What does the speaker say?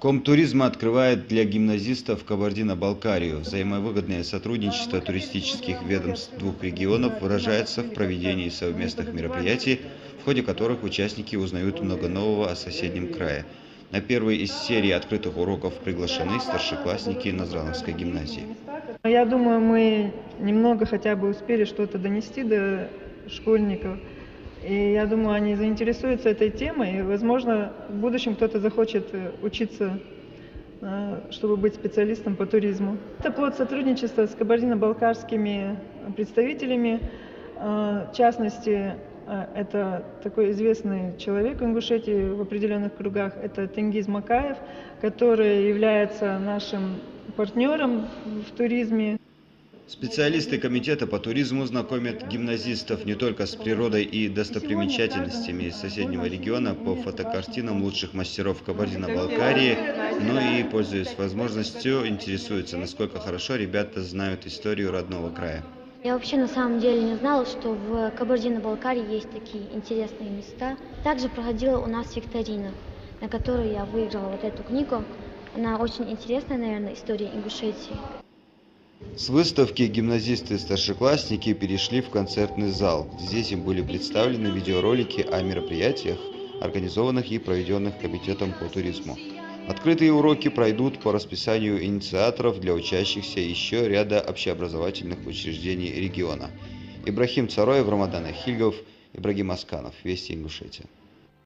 Комтуризм открывает для гимназистов Кабардино-Балкарию. Взаимовыгодное сотрудничество туристических ведомств двух регионов выражается в проведении совместных мероприятий, в ходе которых участники узнают много нового о соседнем крае. На первой из серии открытых уроков приглашены старшеклассники Назрановской гимназии. Я думаю, мы немного хотя бы успели что-то донести до школьников. И я думаю, они заинтересуются этой темой, и, возможно, в будущем кто-то захочет учиться, чтобы быть специалистом по туризму. Это плод сотрудничества с кабардино-балкарскими представителями. В частности, это такой известный человек в Ингушетии в определенных кругах, это Тенгиз Макаев, который является нашим партнером в туризме. Специалисты комитета по туризму знакомят гимназистов не только с природой и достопримечательностями соседнего региона по фотокартинам лучших мастеров Кабардино-Балкарии, но и, пользуясь возможностью, интересуются, насколько хорошо ребята знают историю родного края. Я вообще на самом деле не знала, что в Кабардино-Балкарии есть такие интересные места. Также проходила у нас викторина, на которой я выиграла вот эту книгу. Она очень интересная, наверное, история Ингушетии. С выставки гимназисты и старшеклассники перешли в концертный зал. Здесь им были представлены видеоролики о мероприятиях, организованных и проведенных комитетом по туризму. Открытые уроки пройдут по расписанию инициаторов для учащихся еще ряда общеобразовательных учреждений региона. Ибрахим Цароев, Рамадан Ахильгов, Ибрагим Асканов. Вести Ингушетия.